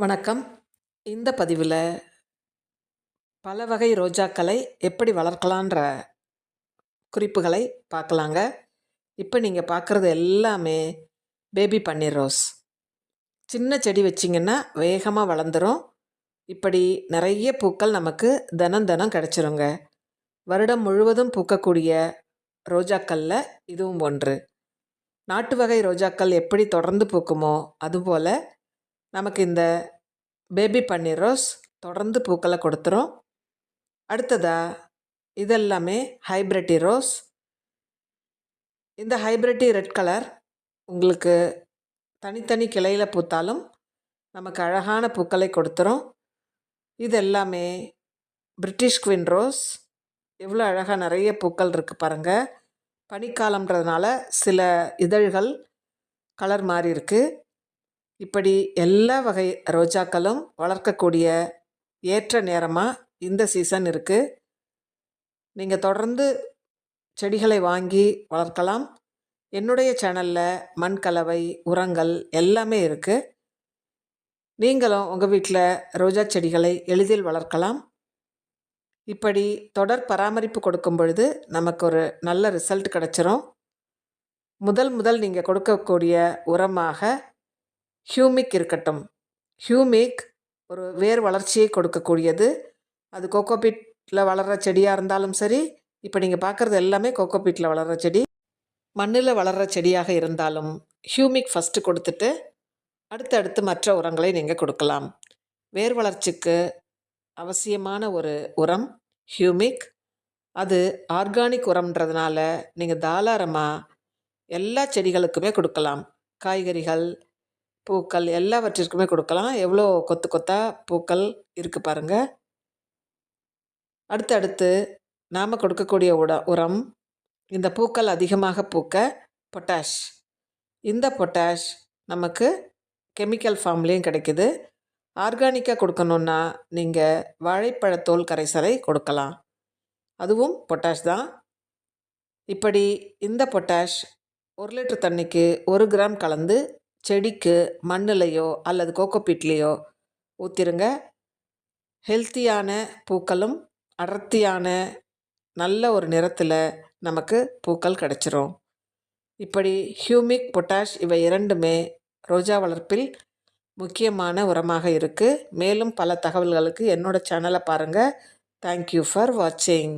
வணக்கம். இந்த பதிவில் பல வகை ரோஜாக்களை எப்படி வளர்க்கலான்ற குறிப்புகளை பார்க்கலாங்க. இப்போ நீங்கள் பார்க்குறது எல்லாமே பேபி பன்னீர் ரோஸ். சின்ன செடி வச்சிங்கன்னா வேகமாக வளர்ந்துடும். இப்படி நிறைய பூக்கள் நமக்கு தினம் தினம் கிடச்சிருங்க. வருடம் முழுவதும் பூக்கக்கூடிய ரோஜாக்களில் இதுவும் ஒன்று. நாட்டு வகை ரோஜாக்கள் எப்படி தொடர்ந்து பூக்குமோ அதுபோல் நமக்கு இந்த பேபி பன்னீர் ரோஸ் தொடர்ந்து பூக்களை கொடுத்துரும். அடுத்ததாக இதெல்லாமே ஹைப்ரிட்டி ரோஸ். இந்த ஹைப்ரிட்டி ரெட் கலர் உங்களுக்கு தனித்தனி கிளையில் பூத்தாலும் நமக்கு அழகான பூக்களை கொடுத்துரும். இது எல்லாமே பிரிட்டிஷ் குயின் ரோஸ். எவ்வளோ அழகாக நிறைய பூக்கள் இருக்குது பாருங்கள். பனிக்காலம்ன்றதுனால சில இதழ்கள் கலர் மாறி இருக்குது. இப்படி எல்லா வகை ரோஜாக்களும் வளர்க்கக்கூடிய ஏற்ற நேரமாக இந்த சீசன் இருக்குது. நீங்கள் தொடர்ந்து செடிகளை வாங்கி வளர்க்கலாம். என்னுடைய சேனலில் மண் கலவை, உரங்கள் எல்லாமே இருக்குது. நீங்களும் உங்கள் வீட்டில் ரோஜா செடிகளை எளிதில் வளர்க்கலாம். இப்படி தொடர் பராமரிப்பு கொடுக்கும் பொழுது நமக்கு ஒரு நல்ல ரிசல்ட் கிடச்சிரும். முதல் நீங்கள் கொடுக்கக்கூடிய உரமாக ஹியூமிக் இருக்கட்டும். ஹியூமிக் ஒரு வேர் வளர்ச்சியை கொடுக்கக்கூடியது. அது கோகோபீட்டில் வளர்கிற செடியாக இருந்தாலும் சரி, இப்போ நீங்கள் பார்க்குறது எல்லாமே கோகோபீட்டில் வளர்கிற செடி. மண்ணில் வளர்கிற செடியாக இருந்தாலும் ஹியூமிக் ஃபஸ்ட்டு கொடுத்துட்டு அடுத்தடுத்து மற்ற உரங்களை நீங்கள் கொடுக்கலாம். வேர் வளர்ச்சிக்கு அவசியமான ஒரு உரம் ஹியூமிக். அது ஆர்கானிக் உரம்ன்றதுனால நீங்கள் தாராளமாக எல்லா செடிகளுக்குமே கொடுக்கலாம். காய்கறிகள், பூக்கள் எல்லாவற்றிற்குமே கொடுக்கலாம். எவ்வளோ கொத்து கொத்தாக பூக்கள் இருக்குது பாருங்கள். அடுத்தடுத்து நாம் கொடுக்கக்கூடிய உரம் இந்த பூக்கள் அதிகமாக பூக்க பொட்டாஷ். இந்த பொட்டாஷ் நமக்கு கெமிக்கல் ஃபார்ம்லேயும் கிடைக்குது. ஆர்கானிக்காக கொடுக்கணுன்னா நீங்கள் வாழைப்பழத்தோல் கரைசலை கொடுக்கலாம். அதுவும் பொட்டாஷ் தான். இப்படி இந்த பொட்டாஷ் 1 லிட்டர் தண்ணிக்கு 1 கிராம் கலந்து செடிக்கு மண்ணிலையோ அல்லது கோகோபீட்லேயோ ஊற்றிருங்க. ஹெல்த்தியான பூக்களும் அடர்த்தியான நல்ல ஒரு நிறத்தில் நமக்கு பூக்கள் கிடச்சிரும். இப்படி ஹியூமிக், பொட்டாஷ் இவை இரண்டுமே ரோஜா வளர்ப்பில் முக்கியமான உரமாக இருக்குது. மேலும் பல தகவல்களுக்கு என்னோடய சேனலை பாருங்கள். தேங்க்யூ ஃபார் வாட்சிங்.